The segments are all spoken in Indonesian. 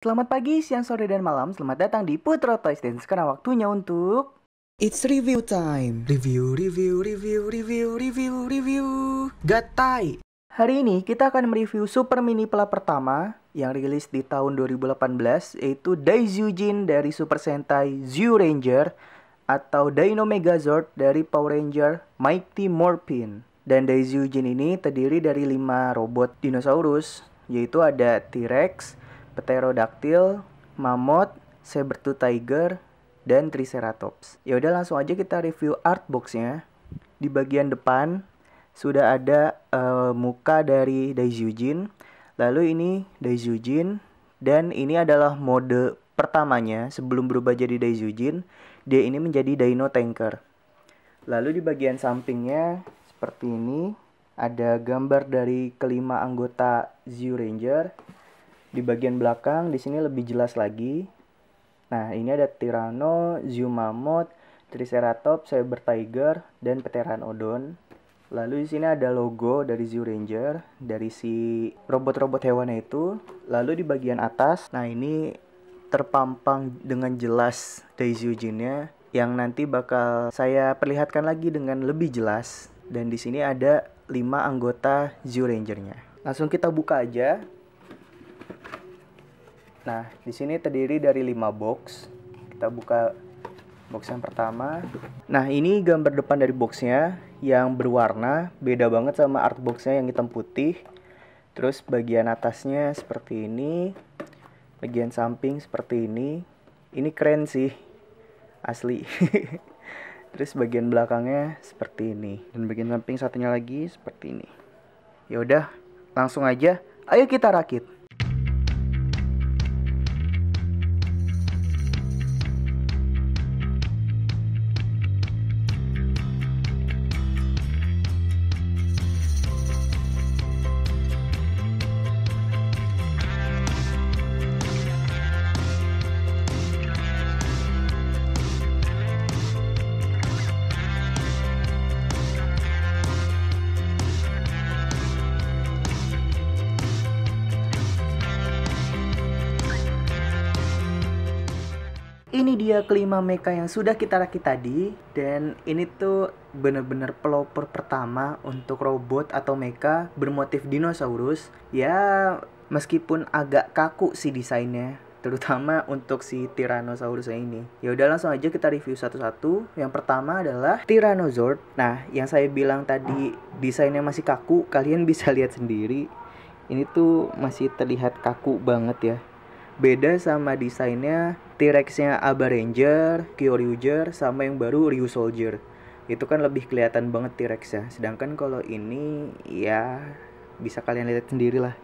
Selamat pagi, siang, sore, dan malam. Selamat datang di Putro Toys. Dan sekarang waktunya untuk It's review time. Review. Gatai. hari ini kita akan mereview Super Mini Pla pertama yang rilis di tahun 2018, yaitu Daizujin dari Super Sentai Zyuranger atau Dino Megazord dari Power Ranger Mighty Morphin. Dan Daizujin ini terdiri dari 5 robot dinosaurus, yaitu ada T-Rex, Pterodactyl, Mammoth, Saber-tooth Tiger, dan Triceratops. Ya udah, langsung aja kita review artboxnya. Di bagian depan sudah ada muka dari Daizujin. Lalu ini Daizujin, dan ini adalah mode pertamanya sebelum berubah jadi Daizujin. Dia ini menjadi Dino Tanker. Lalu di bagian sampingnya seperti ini, ada gambar dari kelima anggota Zyuranger. Di bagian belakang di sini lebih jelas lagi. Nah, ini ada Tyranno, Mammoth, Triceratops, Saber Tiger, dan Pteranodon. Lalu di sini ada logo dari Zyuranger, dari si robot-robot hewannya itu. Lalu di bagian atas, nah ini terpampang dengan jelas Daizujinnya yang nanti bakal saya perlihatkan lagi dengan lebih jelas. Dan di sini ada 5 anggota Zyurangernya. Langsung kita buka aja. Nah, di sini terdiri dari 5 box. Kita buka box yang pertama. Nah, ini gambar depan dari boxnya yang berwarna, beda banget sama art boxnya yang hitam putih. Terus bagian atasnya seperti ini, bagian samping seperti ini. Ini keren sih, asli. Terus bagian belakangnya seperti ini, dan bagian samping satunya lagi seperti ini. Ya udah, langsung aja. Ayo kita rakit. Ini dia kelima mecha yang sudah kita rakit tadi. Dan ini tuh bener-bener pelopor pertama untuk robot atau mecha bermotif dinosaurus. Ya, meskipun agak kaku sih desainnya, terutama untuk si Tyrannosaurus ini. Ya udah, langsung aja kita review satu-satu. Yang pertama adalah Tyrannosaurus. Nah, yang saya bilang tadi desainnya masih kaku, kalian bisa lihat sendiri. Ini tuh masih terlihat kaku banget ya. Beda sama desainnya T-Rex-nya Aba Ranger, Kyoryuger, sama yang baru Ryu Soldier. Itu kan lebih kelihatan banget T-Rex-nya. Sedangkan kalau ini ya bisa kalian lihat sendiri lah.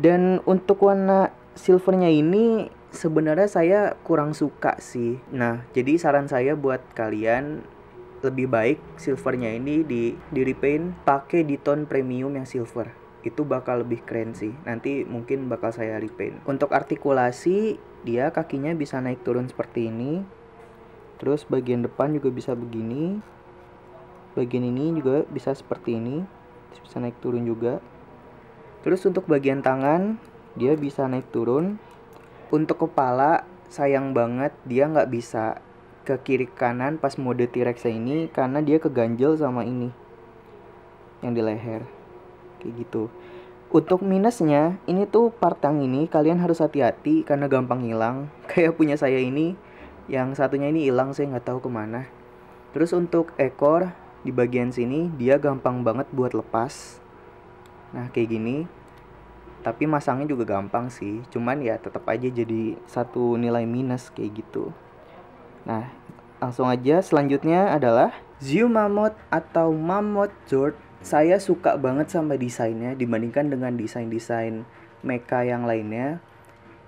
Dan untuk warna silvernya ini sebenarnya saya kurang suka sih. Nah, jadi saran saya buat kalian, lebih baik silvernya ini di repaint pakai di tone premium yang silver. Itu bakal lebih keren sih. Nanti mungkin bakal saya repaint. Untuk artikulasi, dia kakinya bisa naik turun seperti ini. Terus bagian depan juga bisa begini. Bagian ini juga bisa seperti ini. Terus bisa naik turun juga. Terus untuk bagian tangan, dia bisa naik turun. Untuk kepala, sayang banget dia nggak bisa ke kiri kanan pas mode T-Rex ini, karena dia keganjel sama ini yang di leher. Kayak gitu. Untuk minusnya, ini tuh part yang ini kalian harus hati-hati karena gampang hilang. Kayak punya saya ini, yang satunya ini hilang, saya nggak tahu kemana. Terus untuk ekor di bagian sini dia gampang banget buat lepas. Nah, kayak gini. Tapi masangnya juga gampang sih. Cuman ya tetap aja jadi satu nilai minus kayak gitu. Nah, langsung aja. Selanjutnya adalah Mammoth atau Mammoth Zord. Saya suka banget sama desainnya dibandingkan dengan desain-desain mecha yang lainnya.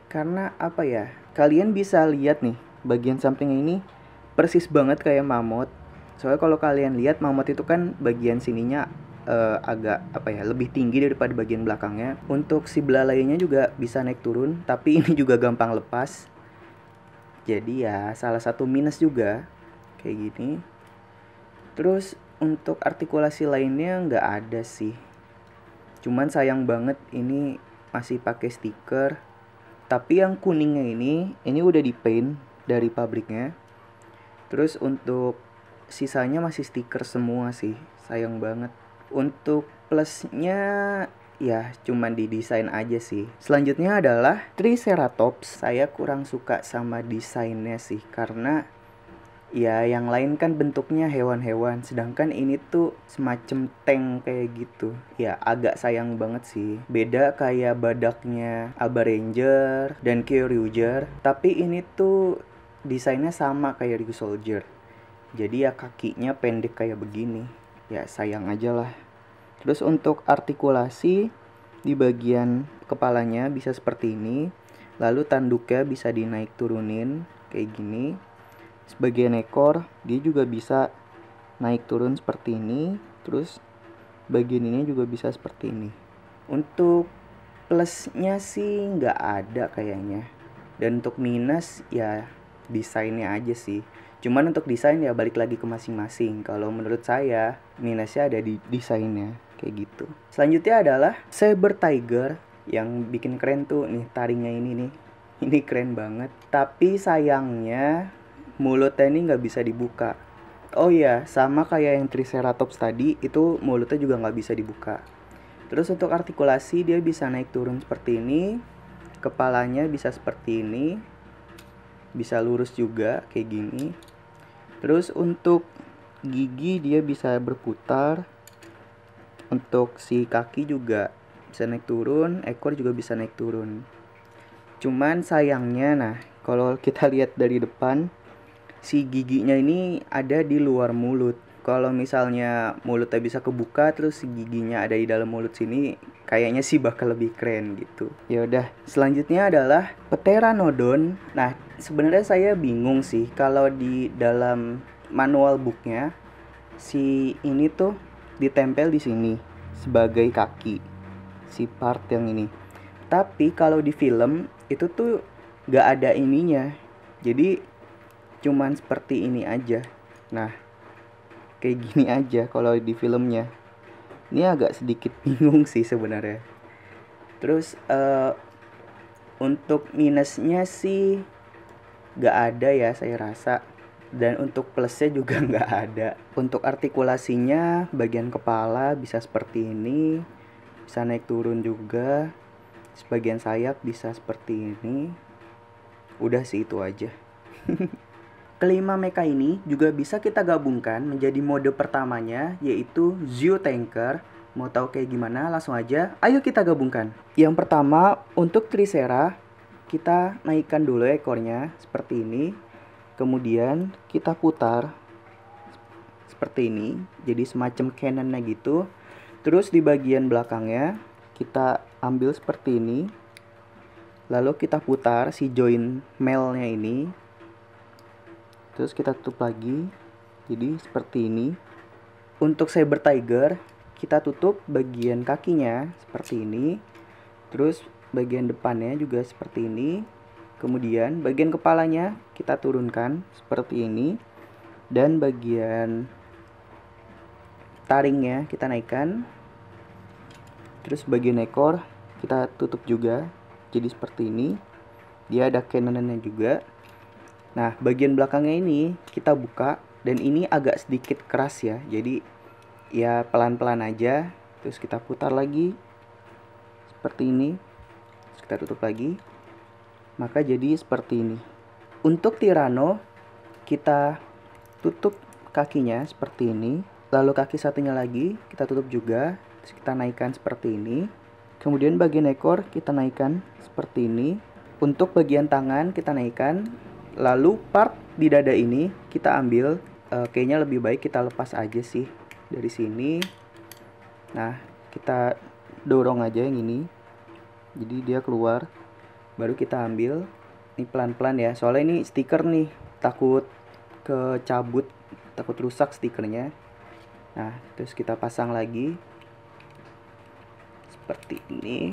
Karena apa ya, kalian bisa lihat nih, bagian samping ini persis banget kayak Mammoth. Soalnya kalau kalian lihat, Mammoth itu kan bagian sininya agak apa ya, lebih tinggi daripada bagian belakangnya. Untuk si belalainya juga bisa naik turun, tapi ini juga gampang lepas. Jadi ya salah satu minus juga kayak gini. Terus untuk artikulasi lainnya nggak ada sih. Cuman sayang banget ini masih pakai stiker. Tapi yang kuningnya ini udah di paint dari pabriknya. Terus untuk sisanya masih stiker semua sih, sayang banget. Untuk plusnya ya cuman di desain aja sih. Selanjutnya adalah Triceratops. Saya kurang suka sama desainnya sih, karena ya yang lain kan bentuknya hewan-hewan, sedangkan ini tuh semacam tank kayak gitu. Ya agak sayang banget sih. Beda kayak badaknya Aba Ranger dan Kyoryuger, tapi ini tuh desainnya sama kayak Ryusoldier. Jadi ya kakinya pendek kayak begini. Ya sayang aja lah. Terus untuk artikulasi di bagian kepalanya bisa seperti ini. Lalu tanduknya bisa dinaik turunin kayak gini. Sebagian ekor dia juga bisa naik turun seperti ini. Terus bagian ini juga bisa seperti ini. Untuk plusnya sih nggak ada kayaknya. Dan untuk minus ya desainnya aja sih. Cuman untuk desain ya balik lagi ke masing-masing. Kalau menurut saya minusnya ada di desainnya kayak gitu. Selanjutnya adalah Saber Tiger. Yang bikin keren tuh nih taringnya ini nih. Ini keren banget. Tapi sayangnya mulutnya ini nggak bisa dibuka. Oh iya, sama kayak yang Triceratops tadi, itu mulutnya juga nggak bisa dibuka. Terus untuk artikulasi dia bisa naik turun seperti ini. Kepalanya bisa seperti ini. Bisa lurus juga kayak gini. Terus untuk gigi dia bisa berputar. Untuk si kaki juga bisa naik turun, ekor juga bisa naik turun. Cuman sayangnya nah, kalau kita lihat dari depan, si giginya ini ada di luar mulut. Kalau misalnya mulutnya bisa kebuka terus si giginya ada di dalam mulut sini, kayaknya sih bakal lebih keren gitu. Ya udah, selanjutnya adalah Pteranodon. Nah, sebenarnya saya bingung sih kalau di dalam manual booknya si ini tuh ditempel di sini sebagai kaki, si part yang ini. Tapi kalau di film itu tuh gak ada ininya, jadi cuman seperti ini aja. Nah, kayak gini aja kalau di filmnya. Ini agak sedikit bingung sih sebenarnya. Terus untuk minusnya sih gak ada ya saya rasa. Dan untuk plusnya juga gak ada. Untuk artikulasinya bagian kepala bisa seperti ini, bisa naik turun juga. Sebagian sayap bisa seperti ini. Udah sih itu aja. Kelima mecha ini juga bisa kita gabungkan menjadi mode pertamanya, yaitu Zeo Tanker. Mau tahu kayak gimana? Langsung aja, ayo kita gabungkan. Yang pertama, untuk Tricera, kita naikkan dulu ekornya seperti ini. Kemudian kita putar seperti ini, jadi semacam cannonnya gitu. Terus di bagian belakangnya kita ambil seperti ini. Lalu kita putar si join mailnya ini. Terus kita tutup lagi, jadi seperti ini. Untuk Saber Tiger, kita tutup bagian kakinya seperti ini. Terus bagian depannya juga seperti ini. Kemudian bagian kepalanya kita turunkan seperti ini. Dan bagian taringnya kita naikkan. Terus bagian ekor kita tutup juga, jadi seperti ini. Dia ada cannonnya juga. Nah, bagian belakangnya ini kita buka, dan ini agak sedikit keras ya. Jadi ya pelan-pelan aja. Terus kita putar lagi seperti ini. Terus kita tutup lagi. Maka jadi seperti ini. Untuk Tyranno kita tutup kakinya seperti ini. Lalu kaki satunya lagi kita tutup juga. Terus kita naikkan seperti ini. Kemudian bagian ekor kita naikkan seperti ini. Untuk bagian tangan kita naikkan. Lalu part di dada ini kita ambil. Kayaknya lebih baik kita lepas aja sih dari sini. Nah, kita dorong aja yang ini. Jadi dia keluar. Baru kita ambil. Ini pelan-pelan ya. Soalnya ini stiker nih. Takut kecabut. Takut rusak stikernya. Nah, terus kita pasang lagi. Seperti ini.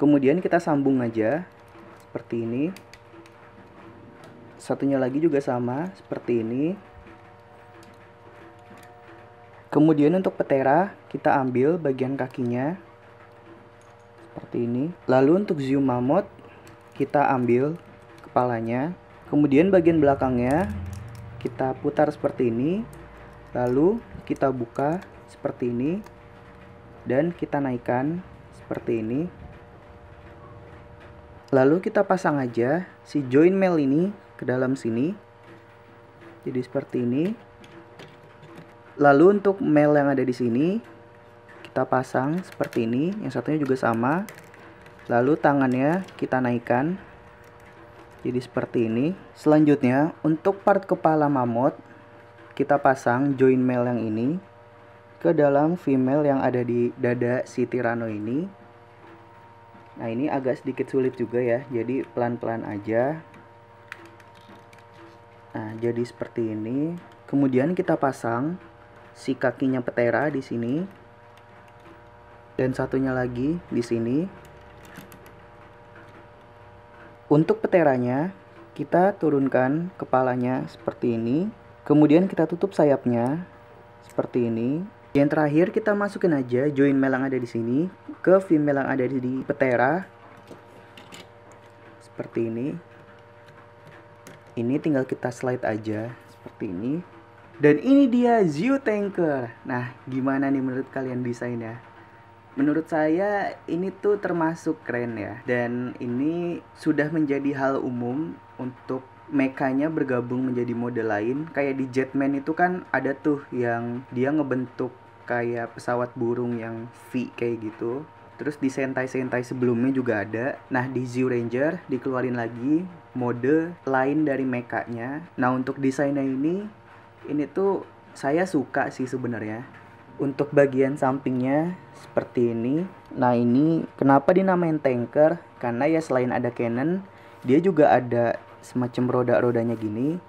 Kemudian kita sambung aja. Seperti ini. Satunya lagi juga sama. Seperti ini. Kemudian untuk Ptera kita ambil bagian kakinya seperti ini. Lalu untuk zoom mammoth kita ambil kepalanya, kemudian bagian belakangnya kita putar seperti ini, lalu kita buka seperti ini dan kita naikkan seperti ini. Lalu kita pasang aja si joint male ini ke dalam sini. Jadi seperti ini. Lalu untuk male yang ada di sini kita pasang seperti ini, yang satunya juga sama. Lalu tangannya kita naikkan. Jadi seperti ini. Selanjutnya untuk part kepala mammoth kita pasang joint male yang ini ke dalam female yang ada di dada si Tyranno ini. Nah, ini agak sedikit sulit juga ya, jadi pelan-pelan aja. Nah, jadi seperti ini. Kemudian kita pasang si kakinya Ptera di sini. Dan satunya lagi di sini. Untuk Pteranya, kita turunkan kepalanya seperti ini. Kemudian kita tutup sayapnya seperti ini. Yang terakhir kita masukin aja joint male yang ada di sini ke female yang ada di Ptera. Seperti ini. Ini tinggal kita slide aja seperti ini. Dan ini dia Zootanker. Nah, gimana nih menurut kalian desainnya? Menurut saya ini tuh termasuk keren ya. Dan ini sudah menjadi hal umum untuk mekanya bergabung menjadi mode lain. Kayak di Jetman itu kan ada tuh yang dia ngebentuk kayak pesawat burung yang V kayak gitu. Terus di Sentai-Sentai sebelumnya juga ada. Nah, di Zyuranger dikeluarin lagi mode lain dari mekanya. Nah, untuk desainnya ini tuh saya suka sih sebenarnya. Untuk bagian sampingnya seperti ini. Nah, ini kenapa dinamain tanker? Karena ya selain ada cannon, dia juga ada semacam roda-rodanya gini.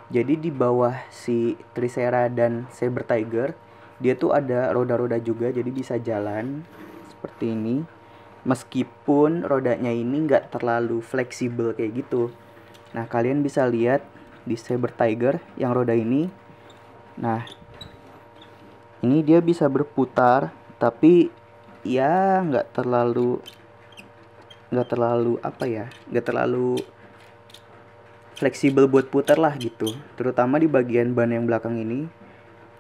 Jadi di bawah si Tricera dan Saber Tiger, dia tuh ada roda-roda juga, jadi bisa jalan seperti ini. Meskipun rodanya ini nggak terlalu fleksibel kayak gitu. Nah, kalian bisa lihat di Saber Tiger yang roda ini. Nah, ini dia bisa berputar, tapi ya nggak terlalu fleksibel buat putar lah gitu. Terutama di bagian ban yang belakang ini.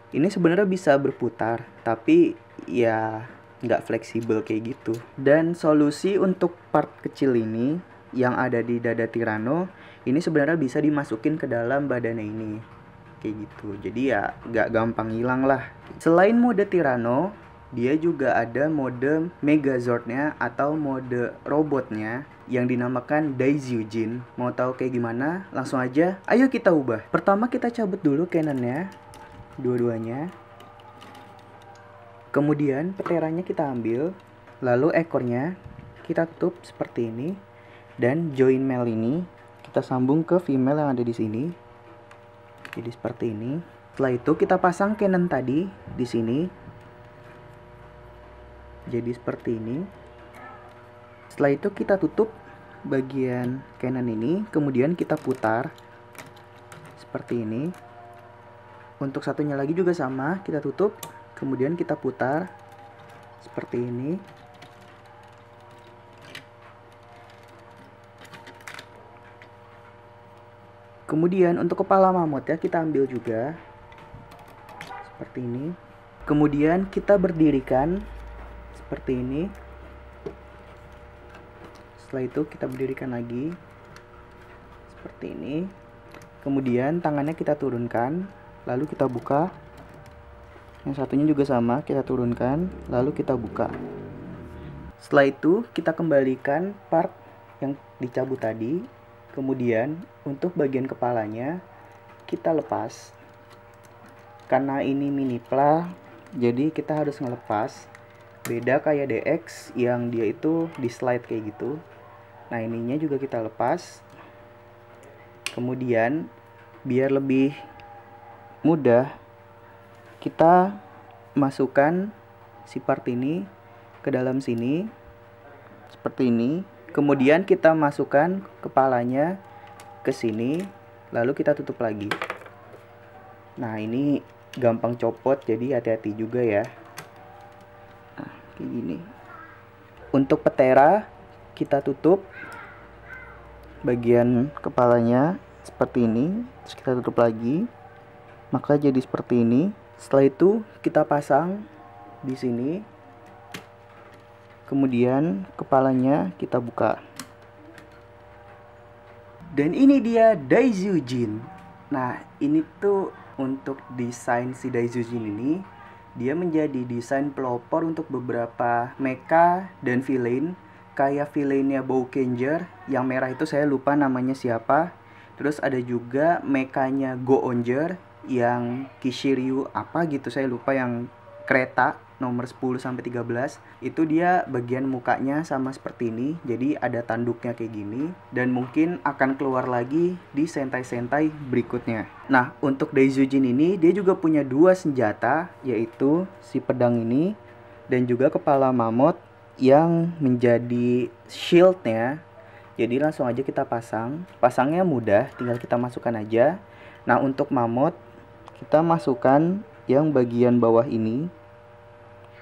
Ini sebenarnya bisa berputar, tapi ya nggak fleksibel kayak gitu. Dan solusi untuk part kecil ini yang ada di dada Tyranno, ini sebenarnya bisa dimasukin ke dalam badannya ini. Kayak gitu. Jadi ya nggak gampang hilang lah. Selain mode Tyranno, dia juga ada mode Megazord-nya atau mode robotnya yang dinamakan Daizujin. Mau tahu kayak gimana? Langsung aja, ayo kita ubah. Pertama kita cabut dulu cannonnya, dua-duanya. Kemudian Pteranya kita ambil, lalu ekornya kita tutup seperti ini. Dan joint male ini kita sambung ke female yang ada di sini. Jadi seperti ini. Setelah itu kita pasang cannon tadi di sini. Jadi seperti ini. Setelah itu kita tutup bagian cannon ini, kemudian kita putar seperti ini. Untuk satunya lagi juga sama, kita tutup, kemudian kita putar seperti ini. Kemudian untuk kepala mammoth ya kita ambil juga seperti ini. Kemudian kita berdirikan seperti ini. Setelah itu kita berdirikan lagi seperti ini. Kemudian tangannya kita turunkan, lalu kita buka. Yang satunya juga sama, kita turunkan, lalu kita buka. Setelah itu kita kembalikan part yang dicabut tadi. Kemudian untuk bagian kepalanya kita lepas. Karena ini mini pla, jadi kita harus ngelepas. Beda kayak DX yang dia itu di slide kayak gitu. Nah, ininya juga kita lepas. Kemudian biar lebih mudah, kita masukkan si part ini ke dalam sini seperti ini. Kemudian kita masukkan kepalanya ke sini, lalu kita tutup lagi. Nah, ini gampang copot, jadi hati-hati juga ya. Nah, kayak gini. Untuk Petera kita tutup bagian kepalanya seperti ini, terus kita tutup lagi, maka jadi seperti ini. Setelah itu kita pasang di sini, kemudian kepalanya kita buka. Dan ini dia Daizujin. Nah, ini tuh untuk desain si Daizujin ini, dia menjadi desain pelopor untuk beberapa mecha dan villain. Kayak villainnya Boukenger, yang merah itu saya lupa namanya siapa. Terus ada juga mechanya Go-Onger, yang Kishiryu apa gitu saya lupa, yang kereta nomor 10 sampai 13. Itu dia bagian mukanya sama seperti ini. Jadi ada tanduknya kayak gini, dan mungkin akan keluar lagi di Sentai-Sentai berikutnya. Nah, untuk Daizujin ini dia juga punya dua senjata, yaitu si pedang ini dan juga kepala mamut yang menjadi shieldnya. Jadi langsung aja kita pasang. Pasangnya mudah, tinggal kita masukkan aja. Nah, untuk mamut kita masukkan yang bagian bawah ini.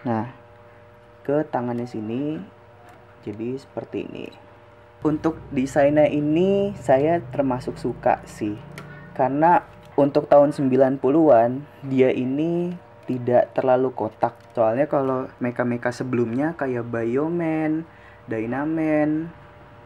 Nah, ke tangannya sini. Jadi seperti ini. Untuk desainnya ini saya termasuk suka sih. Karena untuk tahun 90-an dia ini tidak terlalu kotak. Soalnya kalau mecha-mecha sebelumnya kayak Bioman, Dynaman,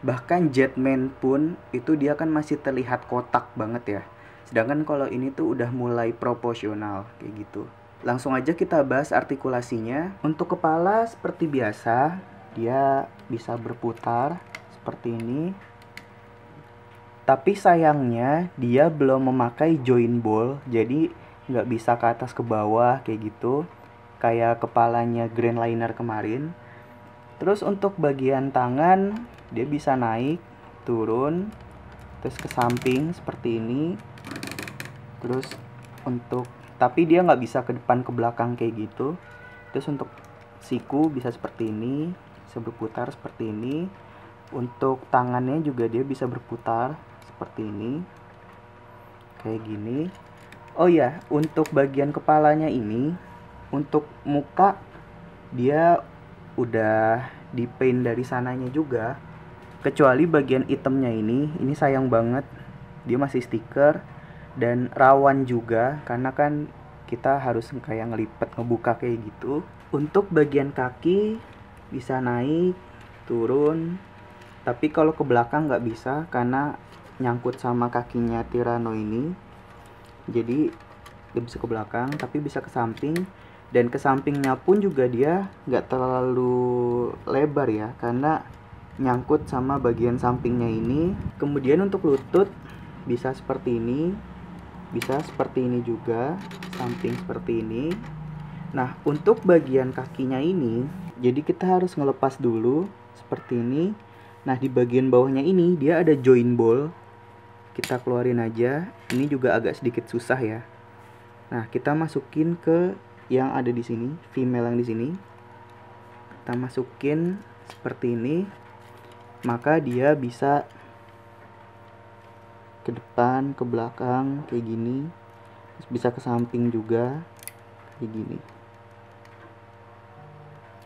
bahkan Jetman pun itu dia kan masih terlihat kotak banget ya. Sedangkan kalau ini tuh udah mulai proporsional kayak gitu. Langsung aja kita bahas artikulasinya. Untuk kepala seperti biasa, dia bisa berputar seperti ini. Tapi sayangnya dia belum memakai join ball, jadi nggak bisa ke atas ke bawah kayak gitu, kayak kepalanya Grand Liner kemarin. Terus untuk bagian tangan, dia bisa naik, turun, terus ke samping seperti ini. Terus untuk tapi dia nggak bisa ke depan ke belakang kayak gitu. Terus untuk siku bisa seperti ini, bisa berputar seperti ini. Untuk tangannya juga dia bisa berputar seperti ini, kayak gini. Oh ya, untuk bagian kepalanya ini, untuk muka dia udah di paint dari sananya juga, kecuali bagian itemnya ini sayang banget, dia masih stiker. Dan rawan juga karena kan kita harus kayak ngelipet ngebuka kayak gitu. Untuk bagian kaki bisa naik, turun. Tapi kalau ke belakang nggak bisa karena nyangkut sama kakinya Tyranno ini. Jadi dia bisa ke belakang tapi bisa ke samping. Dan ke sampingnya pun juga dia nggak terlalu lebar ya, karena nyangkut sama bagian sampingnya ini. Kemudian untuk lutut bisa seperti ini, bisa seperti ini juga, samping seperti ini. Nah, untuk bagian kakinya ini, jadi kita harus ngelepas dulu seperti ini. Nah, di bagian bawahnya ini dia ada join ball. Kita keluarin aja. Ini juga agak sedikit susah ya. Nah, kita masukin ke yang ada di sini, female yang di sini. Kita masukin seperti ini. Maka dia bisa ke depan, ke belakang kayak gini. Terus bisa ke samping juga kayak gini.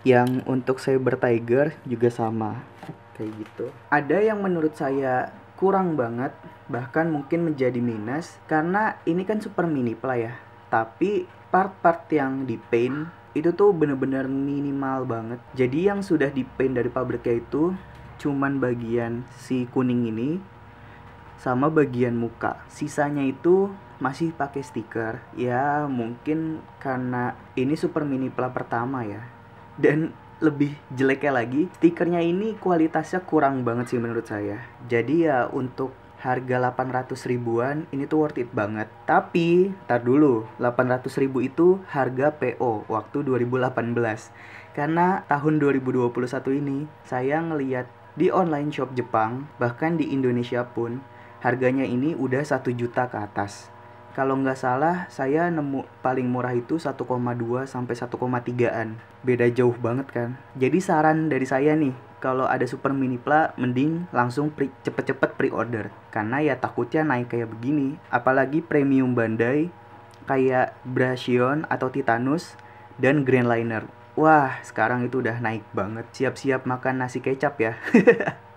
Yang untuk Saber Tiger juga sama kayak gitu. Ada yang menurut saya kurang banget, bahkan mungkin menjadi minus, karena ini kan super mini pla ya. Tapi part-part yang di paint itu tuh bener-bener minimal banget. Jadi yang sudah di paint dari pabriknya itu cuman bagian si kuning ini sama bagian muka. Sisanya itu masih pakai stiker. Ya mungkin karena ini super mini pla pertama ya. Dan lebih jeleknya lagi, stikernya ini kualitasnya kurang banget sih menurut saya. Jadi ya untuk harga 800 ribuan ini tuh worth it banget. Tapi tar dulu, 800 ribu itu harga PO waktu 2018. Karena tahun 2021 ini saya ngeliat di online shop Jepang, bahkan di Indonesia pun harganya ini udah 1 juta ke atas. Kalau nggak salah saya nemu paling murah itu 1,2 sampai 1,3an. Beda jauh banget kan. Jadi saran dari saya nih, kalau ada super mini pla mending langsung cepet-cepet pre-order. Karena ya takutnya naik kayak begini. Apalagi premium Bandai kayak Brachion atau Titanus dan Grand Liner. Wah, sekarang itu udah naik banget. Siap-siap makan nasi kecap ya.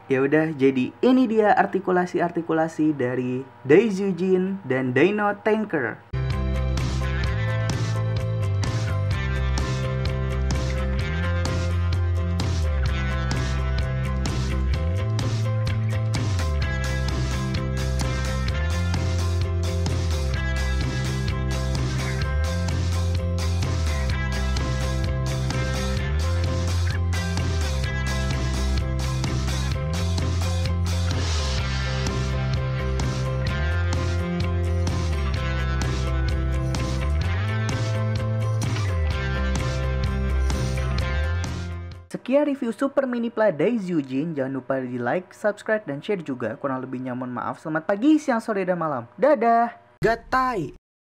Ya udah, jadi ini dia artikulasi-artikulasi dari Daizujin dan Dino Tanker. Sekian review Super Mini Pla Daizujin. Jangan lupa di like, subscribe, dan share juga. Kurang lebihnya mohon maaf. Selamat pagi, siang, sore, dan malam. Dadah! Gatai.